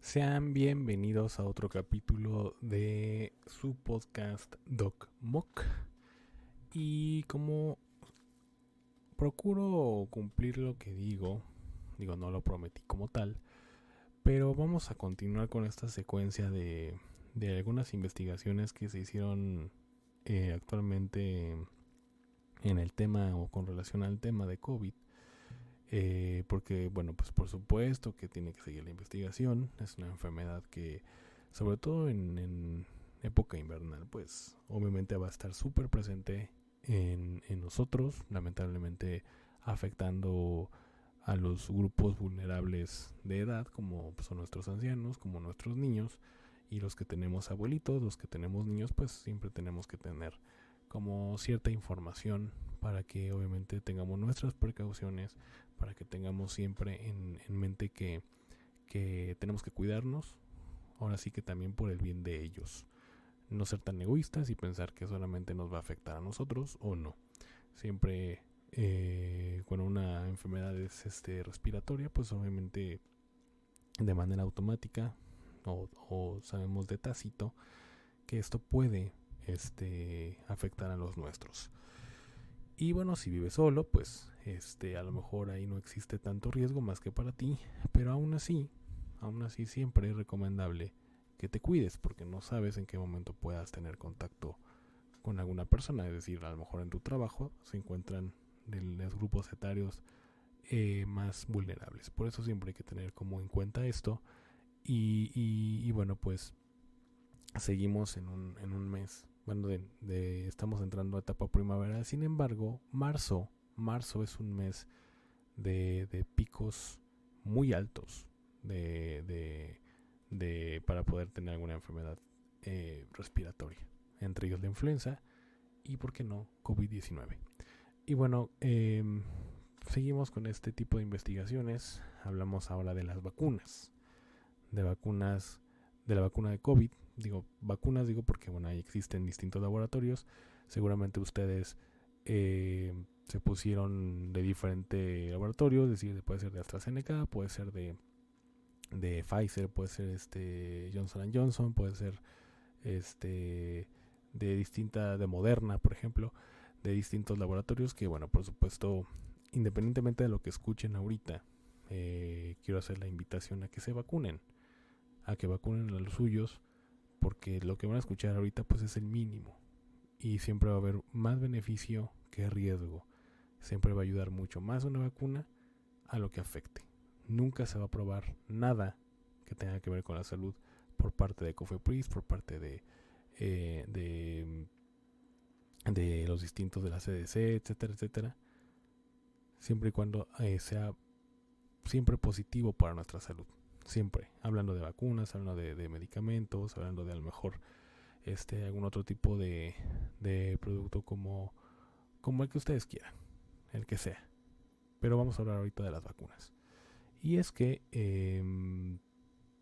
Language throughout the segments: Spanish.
Sean bienvenidos a otro capítulo de su podcast Doc Mock. Y como procuro cumplir lo que digo no lo prometí como tal, pero vamos a continuar con esta secuencia de algunas investigaciones que se hicieron actualmente en el tema o con relación al tema de COVID. Porque bueno, pues por supuesto que tiene que seguir la investigación. Es una enfermedad que, sobre todo en época invernal, pues obviamente va a estar súper presente en nosotros, lamentablemente afectando a los grupos vulnerables de edad, como son nuestros ancianos, como nuestros niños, y los que tenemos abuelitos, los que tenemos niños, pues siempre tenemos que tener como cierta información para que obviamente tengamos nuestras precauciones, para que tengamos siempre en mente que tenemos que cuidarnos, ahora sí que también por el bien de ellos. No ser tan egoístas y pensar que solamente nos va a afectar a nosotros o no. Siempre cuando una enfermedad es respiratoria, pues obviamente de manera automática o sabemos de tácito que esto puede afectar a los nuestros. Y bueno, si vives solo, pues a lo mejor ahí no existe tanto riesgo más que para ti, pero aún así siempre es recomendable que te cuides porque no sabes en qué momento puedas tener contacto con alguna persona, es decir, a lo mejor en tu trabajo se encuentran de los grupos etarios más vulnerables. Por eso siempre hay que tener como en cuenta esto y bueno, pues seguimos en un mes. Bueno, estamos entrando a etapa primavera. Sin embargo, marzo es un mes de picos muy altos para poder tener alguna enfermedad respiratoria. Entre ellos la influenza y, ¿por qué no?, COVID-19. Y bueno, seguimos con este tipo de investigaciones. Hablamos ahora de las vacunas. De vacunas, de la vacuna de COVID. Digo porque bueno, ahí existen distintos laboratorios. Seguramente ustedes se pusieron de diferente laboratorio, es decir, puede ser de AstraZeneca, puede ser de Pfizer, puede ser Johnson Johnson, puede ser de Moderna, por ejemplo, de distintos laboratorios que, bueno, por supuesto, independientemente de lo que escuchen ahorita, quiero hacer la invitación a que se vacunen, a que vacunen a los suyos, porque lo que van a escuchar ahorita pues es el mínimo y siempre va a haber más beneficio que riesgo. Siempre va a ayudar mucho más una vacuna a lo que afecte. Nunca se va a probar nada que tenga que ver con la salud por parte de COFEPRIS, por parte eh, de, de los distintos de la CDC, etcétera, etcétera, siempre y cuando sea siempre positivo para nuestra salud. Siempre, hablando de vacunas, hablando de medicamentos, hablando de a lo mejor algún otro tipo de producto como el que ustedes quieran, el que sea. Pero vamos a hablar ahorita de las vacunas. Y es que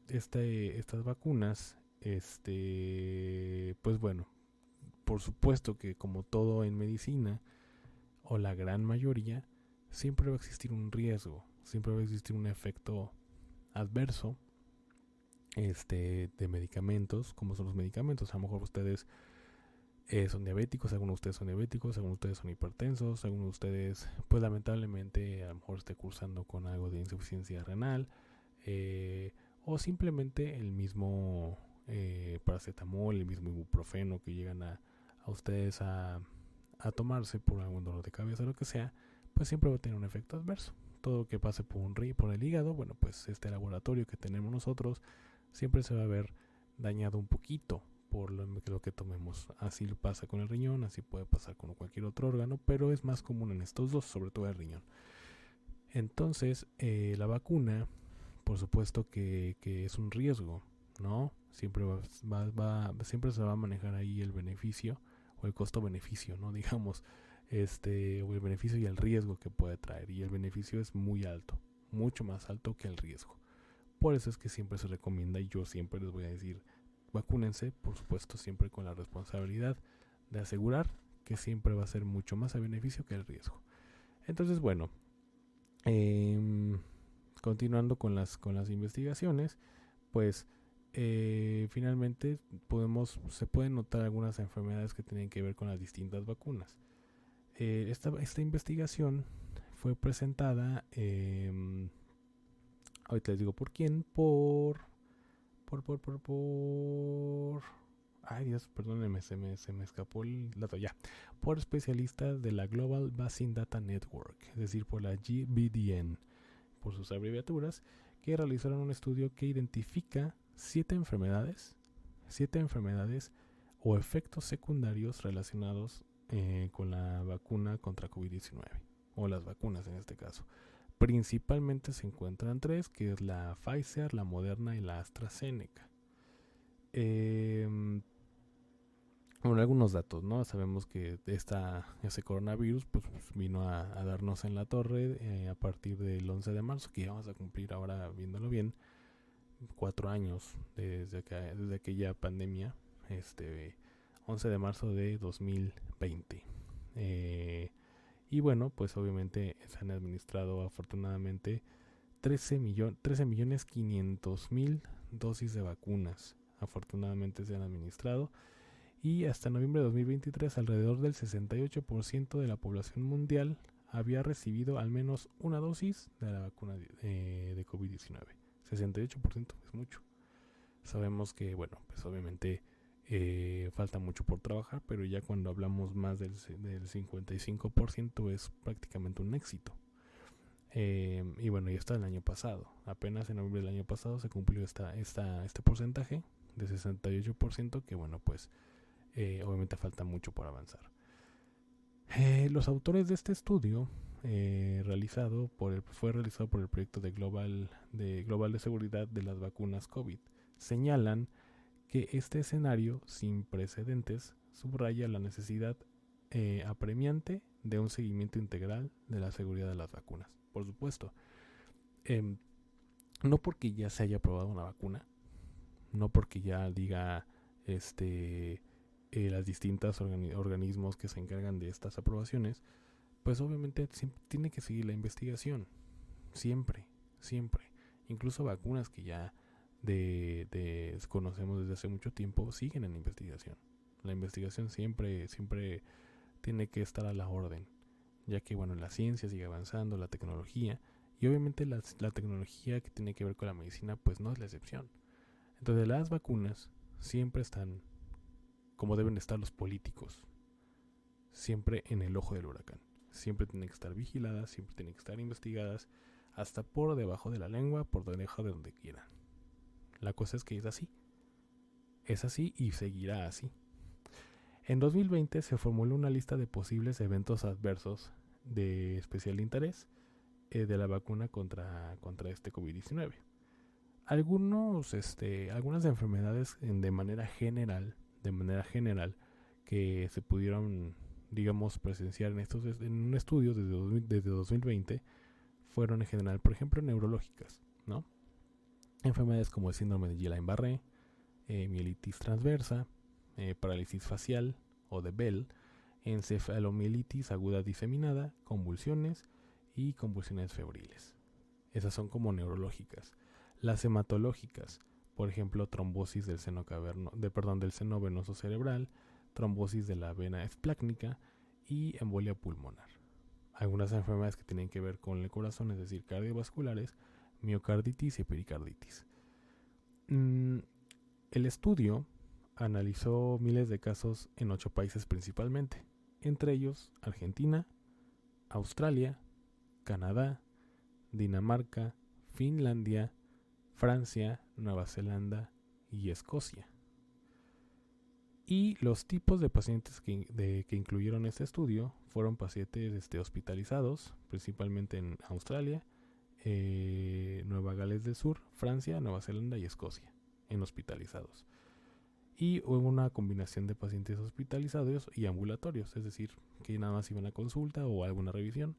estas vacunas, pues bueno, por supuesto que como todo en medicina, o la gran mayoría, siempre va a existir un riesgo, siempre va a existir un efecto adverso de medicamentos, como son los medicamentos. A lo mejor ustedes son diabéticos, algunos de ustedes son diabéticos, algunos de ustedes son hipertensos, algunos de ustedes, pues lamentablemente, a lo mejor esté cursando con algo de insuficiencia renal, o simplemente el mismo paracetamol, el mismo ibuprofeno que llegan a ustedes a tomarse por algún dolor de cabeza o lo que sea, pues siempre va a tener un efecto adverso. Todo lo que pase por el hígado, bueno, pues este laboratorio que tenemos nosotros siempre se va a ver dañado un poquito por lo que tomemos. Así lo pasa con el riñón, así puede pasar con cualquier otro órgano, pero es más común en estos dos, sobre todo el riñón. Entonces, la vacuna, por supuesto que es un riesgo, ¿no? Siempre se va a manejar ahí el beneficio o el costo-beneficio, ¿no? Digamos, o el beneficio y el riesgo que puede traer. Y el beneficio es muy alto, mucho más alto que el riesgo. Por eso es que siempre se recomienda, y yo siempre les voy a decir, vacúnense, por supuesto, siempre con la responsabilidad de asegurar que siempre va a ser mucho más a beneficio que el riesgo. Entonces, bueno, continuando con las investigaciones, pues finalmente se pueden notar algunas enfermedades que tienen que ver con las distintas vacunas. Esta investigación fue presentada, ahorita les digo por quién, ay Dios, perdónenme, se me escapó el dato ya. Por especialistas de la Global Vaccine Data Network, es decir, por la GBDN, por sus abreviaturas, que realizaron un estudio que identifica 7 enfermedades o efectos secundarios relacionados con la vacuna contra COVID-19, o las vacunas en este caso. Principalmente se encuentran 3, que es la Pfizer, la Moderna y la AstraZeneca. Bueno, algunos datos, ¿no? Sabemos que ese coronavirus pues vino a darnos en la torre a partir del 11 de marzo, que ya vamos a cumplir ahora, viéndolo bien, 4 años desde aquella pandemia, 11 de marzo de 2020. Y bueno, pues obviamente se han administrado afortunadamente 13.500.000 dosis de vacunas. Afortunadamente se han administrado. Y hasta noviembre de 2023, alrededor del 68% de la población mundial había recibido al menos una dosis de la vacuna de COVID-19. 68% es mucho. Sabemos que, bueno, pues obviamente falta mucho por trabajar, pero ya cuando hablamos más del 55% es prácticamente un éxito. Y bueno, ya está el año pasado. Apenas en noviembre del año pasado se cumplió este porcentaje de 68%, que bueno, pues obviamente falta mucho por avanzar. Los autores de este estudio fue realizado por el proyecto de Global de Seguridad de las Vacunas COVID, señalan que este escenario sin precedentes subraya la necesidad apremiante de un seguimiento integral de la seguridad de las vacunas. Por supuesto, no porque ya se haya aprobado una vacuna, no porque ya diga las distintas organismos que se encargan de estas aprobaciones, pues obviamente tiene que seguir la investigación, siempre. Incluso vacunas que ya conocemos desde hace mucho tiempo siguen en investigación. La investigación siempre tiene que estar a la orden, ya que bueno, la ciencia sigue avanzando, la tecnología, y obviamente la tecnología que tiene que ver con la medicina pues no es la excepción. Entonces las vacunas siempre están, como deben estar los políticos, siempre en el ojo del huracán. Siempre tienen que estar vigiladas, siempre tienen que estar investigadas, hasta por debajo de la lengua, por debajo de donde quieran. La cosa es que es así y seguirá así. En 2020 se formuló una lista de posibles eventos adversos de especial interés de la vacuna contra este COVID-19. Algunas enfermedades de manera general que se pudieron, digamos, presenciar en un estudio desde 2020 fueron en general, por ejemplo, neurológicas, ¿no? Enfermedades como el síndrome de Guillain-Barré, mielitis transversa, parálisis facial o de Bell, encefalomielitis aguda diseminada, convulsiones y convulsiones febriles. Esas son como neurológicas. Las hematológicas, por ejemplo, trombosis del seno venoso cerebral, trombosis de la vena esplácnica y embolia pulmonar. Algunas enfermedades que tienen que ver con el corazón, es decir, cardiovasculares, miocarditis y pericarditis. El estudio analizó miles de casos en 8 países principalmente, entre ellos Argentina, Australia, Canadá, Dinamarca, Finlandia, Francia, Nueva Zelanda y Escocia. Y los tipos de pacientes que incluyeron este estudio fueron pacientes hospitalizados, principalmente en Australia, Nueva Gales del Sur, Francia, Nueva Zelanda y Escocia, en hospitalizados. Y hubo una combinación de pacientes hospitalizados y ambulatorios, es decir, que nada más iban a consulta o alguna revisión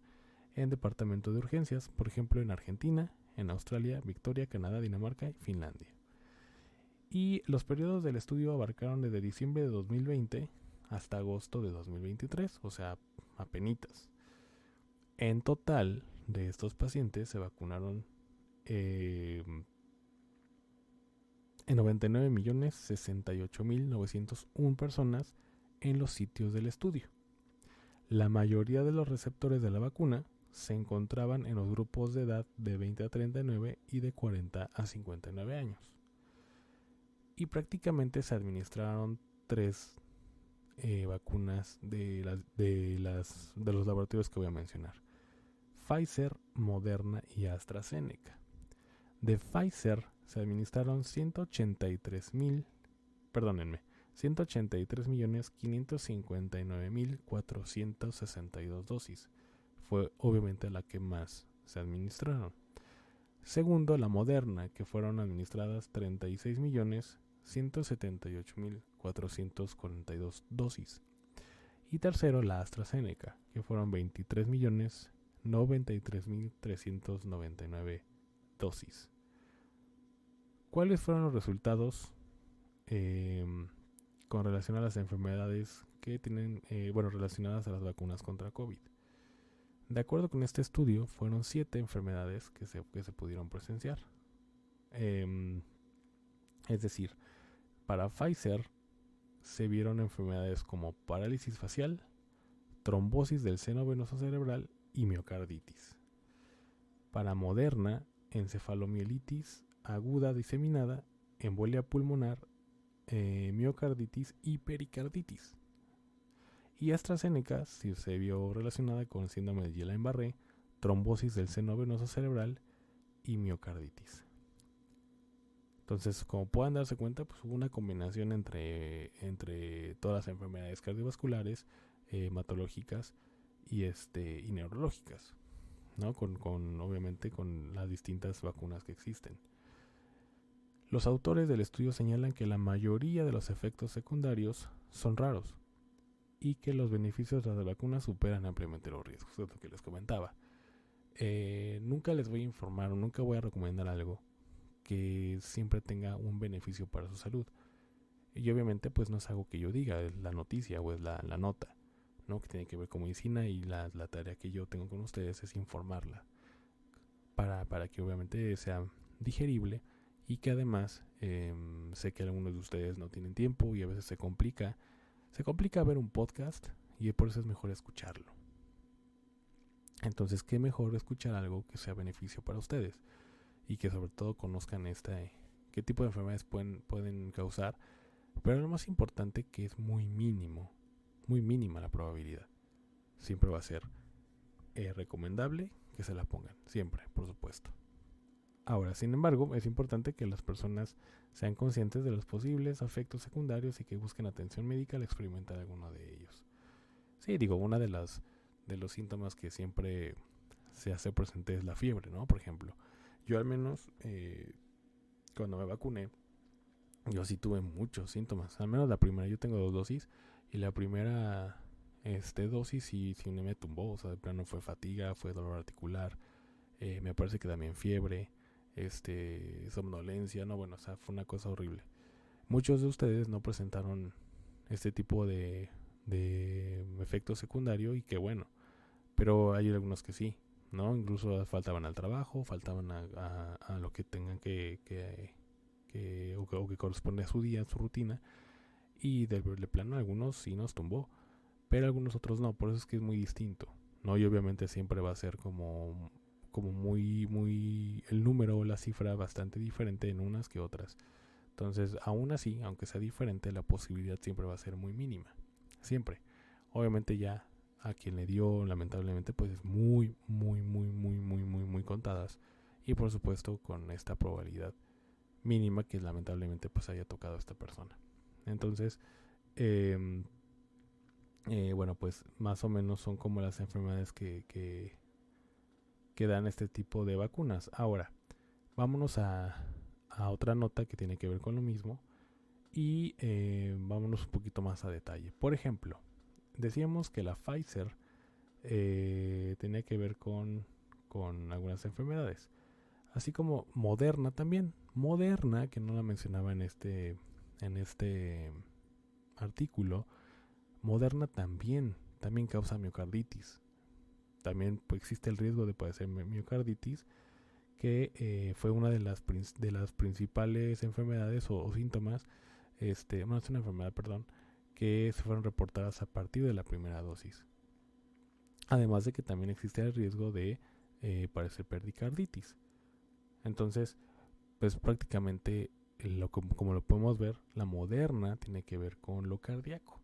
en departamento de urgencias, por ejemplo en Argentina, en Australia, Victoria, Canadá, Dinamarca y Finlandia. Y los periodos del estudio abarcaron desde diciembre de 2020 hasta agosto de 2023, o sea, apenitas. En total, de estos pacientes se vacunaron en 99.068.901 personas en los sitios del estudio. La mayoría de los receptores de la vacuna se encontraban en los grupos de edad de 20 a 39 y de 40 a 59 años. Y prácticamente se administraron 3 vacunas de los laboratorios que voy a mencionar: Pfizer, Moderna y AstraZeneca. De Pfizer se administraron 183.559.462 dosis. Fue obviamente la que más se administraron. Segundo, la Moderna, que fueron administradas 36.178.442 dosis. Y tercero, la AstraZeneca, que fueron 23.093.399 dosis. ¿Cuáles fueron los resultados con relación a las enfermedades que tienen, relacionadas a las vacunas contra COVID? De acuerdo con este estudio, fueron 7 enfermedades que se pudieron presenciar. Es decir, para Pfizer se vieron enfermedades como parálisis facial, trombosis del seno venoso cerebral y miocarditis. Para Moderna, encefalomielitis aguda diseminada, embolia pulmonar, miocarditis y pericarditis. Y AstraZeneca sí se vio relacionada con síndrome de Guillain-Barré, trombosis del seno venoso cerebral y miocarditis. Entonces, como puedan darse cuenta, pues hubo una combinación entre todas las enfermedades cardiovasculares, hematológicas y neurológicas, ¿no? Obviamente con las distintas vacunas que existen. Los autores del estudio señalan que la mayoría de los efectos secundarios son raros y que los beneficios de las vacunas superan ampliamente los riesgos, es lo que les comentaba. Nunca les voy a informar o nunca voy a recomendar algo que siempre tenga un beneficio para su salud. Y obviamente pues no es algo que yo diga, es la noticia o es la nota, ¿no? Que tiene que ver con medicina, y la tarea que yo tengo con ustedes es informarla para que obviamente sea digerible, y que además sé que algunos de ustedes no tienen tiempo y a veces se complica ver un podcast, y por eso es mejor escucharlo. Entonces, qué mejor escuchar algo que sea beneficio para ustedes y que sobre todo conozcan qué tipo de enfermedades pueden causar, pero lo más importante, que es muy mínima la probabilidad. Siempre va a ser recomendable que se la pongan, siempre, por supuesto. Ahora, sin embargo, es importante que las personas sean conscientes de los posibles efectos secundarios y que busquen atención médica al experimentar alguno de ellos. Sí, uno de los síntomas que siempre se hace presente es la fiebre, ¿no? Por ejemplo, yo al menos cuando me vacuné, yo sí tuve muchos síntomas. Al menos la primera, yo tengo 2 dosis, y la primera dosis sí me tumbó. O sea, de plano fue fatiga, fue dolor articular, me parece que también fiebre, somnolencia, no, bueno, o sea, fue una cosa horrible. Muchos de ustedes no presentaron este tipo de efecto secundario, y qué bueno, pero hay algunos que sí, ¿no? Incluso faltaban al trabajo, faltaban a lo que tengan que corresponde a su día, a su rutina, y de plano algunos sí nos tumbó, pero algunos otros no. Por eso es que es muy distinto, ¿no? Y obviamente siempre va a ser como muy el número o la cifra bastante diferente en unas que otras. Entonces, aún así, aunque sea diferente, la posibilidad siempre va a ser muy mínima, siempre. Obviamente ya a quien le dio, lamentablemente, pues es muy contadas, y por supuesto con esta probabilidad mínima que lamentablemente pues haya tocado a esta persona. Entonces, bueno, pues más o menos son como las enfermedades que dan este tipo de vacunas. Ahora, vámonos a otra nota que tiene que ver con lo mismo, y vámonos un poquito más a detalle. Por ejemplo, decíamos que la Pfizer tenía que ver con algunas enfermedades, así como Moderna también. Moderna, que no la mencionaba en este artículo, Moderna también causa miocarditis. También pues, existe el riesgo de padecer miocarditis, que fue una de las principales enfermedades o síntomas, bueno, es una enfermedad, perdón, que se fueron reportadas a partir de la primera dosis. Además de que también existe el riesgo de padecer pericarditis. Entonces, pues prácticamente, como lo podemos ver, la Moderna tiene que ver con lo cardíaco.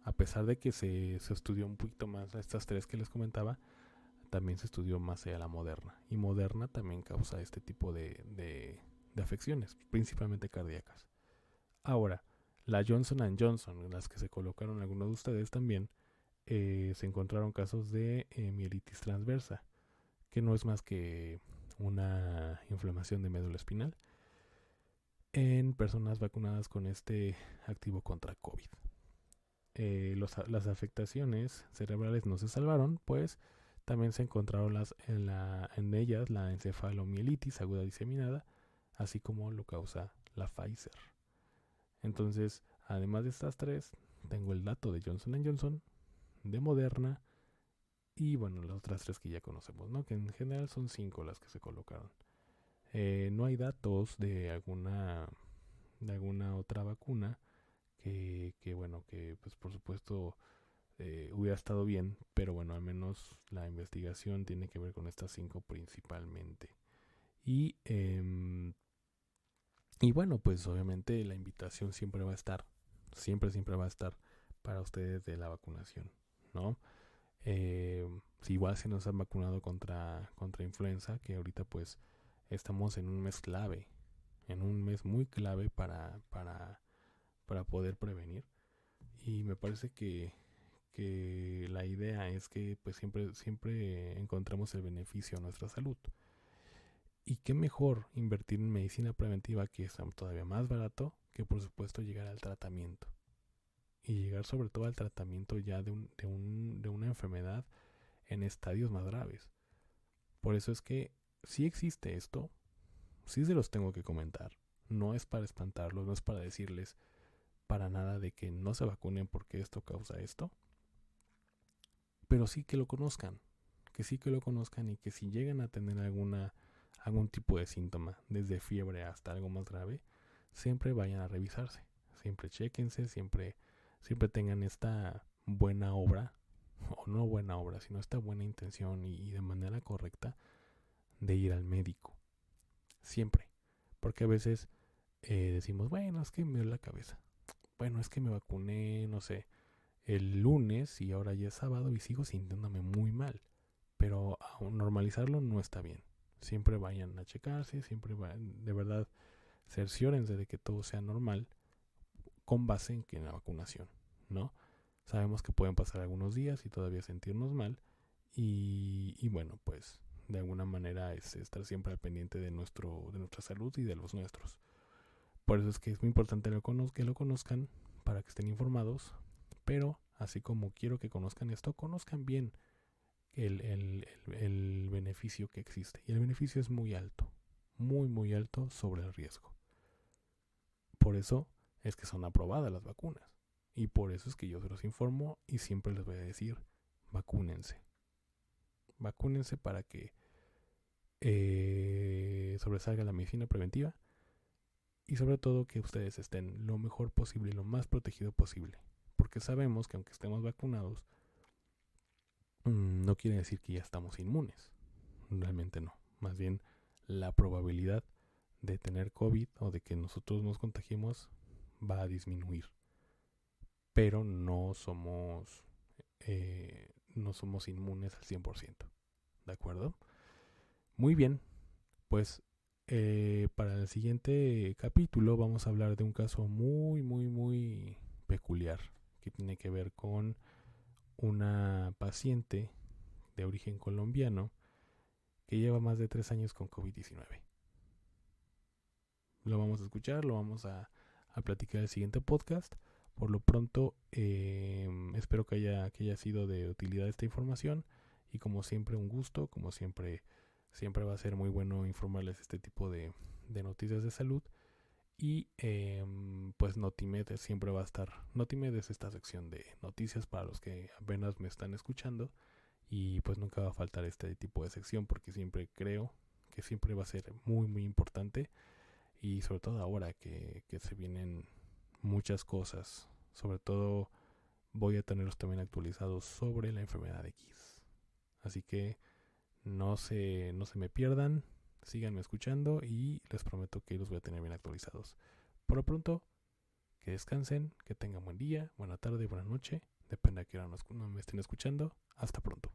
A pesar de que se estudió un poquito más a estas tres que les comentaba, también se estudió más allá la Moderna. Y Moderna también causa este tipo de afecciones, principalmente cardíacas. Ahora, la Johnson Johnson, las que se colocaron algunos de ustedes también, se encontraron casos de mielitis transversa, que no es más que una inflamación de médula espinal en personas vacunadas con este activo contra COVID. Las afectaciones cerebrales no se salvaron, pues también se encontraron en ellas la encefalomielitis aguda diseminada, así como lo causa la Pfizer. Entonces, además de estas tres, tengo el dato de Johnson Johnson, de Moderna y bueno, las otras tres que ya conocemos, ¿no? Que en general son 5 las que se colocaron. No hay datos de alguna otra vacuna que bueno, que pues por supuesto hubiera estado bien, pero bueno, al menos la investigación tiene que ver con estas 5 principalmente. Y bueno, pues obviamente la invitación siempre va a estar, siempre va a estar para ustedes de la vacunación, ¿no? Si igual se nos han vacunado contra influenza, que ahorita pues estamos en un mes clave, en un mes muy clave para poder prevenir. Y me parece que la idea es que pues siempre encontramos el beneficio a nuestra salud. Y qué mejor invertir en medicina preventiva, que es todavía más barato, que por supuesto llegar al tratamiento. Y llegar sobre todo al tratamiento ya de una enfermedad en estadios más graves. Por eso es que si existe esto, sí se los tengo que comentar. No es para espantarlos, no es para decirles para nada de que no se vacunen porque esto causa esto. Pero sí que lo conozcan. Que sí que lo conozcan y que si llegan a tener algún tipo de síntoma, desde fiebre hasta algo más grave, siempre vayan a revisarse. Siempre chéquense, siempre tengan esta buena obra, o no buena obra, sino esta buena intención y de manera correcta de ir al médico. Siempre. Porque a veces decimos, bueno, es que me duele la cabeza. Bueno, es que me vacuné, no sé, el lunes y ahora ya es sábado y sigo sintiéndome muy mal. Pero normalizarlo no está bien. Siempre vayan a checarse, siempre vayan, de verdad, cerciórense de que todo sea normal con base en que en la vacunación, ¿no? Sabemos que pueden pasar algunos días y todavía sentirnos mal y bueno, pues de alguna manera es estar siempre al pendiente de nuestra salud y de los nuestros. Por eso es que es muy importante que lo conozcan para que estén informados, pero así como quiero que conozcan esto, conozcan bien el beneficio que existe. Y el beneficio es muy alto, muy muy alto sobre el riesgo. Por eso es que son aprobadas las vacunas. Y por eso es que yo se los informo y siempre les voy a decir, vacúnense. Vacúnense para que sobresalga la medicina preventiva y sobre todo que ustedes estén lo mejor posible y lo más protegido posible. Porque sabemos que aunque estemos vacunados, no quiere decir que ya estamos inmunes. Realmente no. Más bien la probabilidad de tener COVID o de que nosotros nos contagiemos va a disminuir. Pero no somos inmunes al 100%. ¿De acuerdo? Muy bien. Pues para el siguiente capítulo vamos a hablar de un caso muy, muy, muy peculiar que tiene que ver con una paciente de origen colombiano que lleva más de 3 años con COVID-19. Lo vamos a escuchar, lo vamos a platicar en el siguiente podcast. Por lo pronto, espero que haya sido de utilidad esta información. Y como siempre, un gusto. Como siempre va a ser muy bueno informarles este tipo de noticias de salud. Y pues Notimed siempre va a estar. Notimed es esta sección de noticias para los que apenas me están escuchando. Y pues nunca va a faltar este tipo de sección porque siempre creo que siempre va a ser muy muy importante. Y sobre todo ahora que se vienen muchas cosas. Sobre todo voy a tenerlos también actualizados sobre la enfermedad X. Así que no se me pierdan, síganme escuchando y les prometo que los voy a tener bien actualizados. Por lo pronto, que descansen, que tengan buen día, buena tarde, buena noche, depende a qué hora me estén escuchando. Hasta pronto.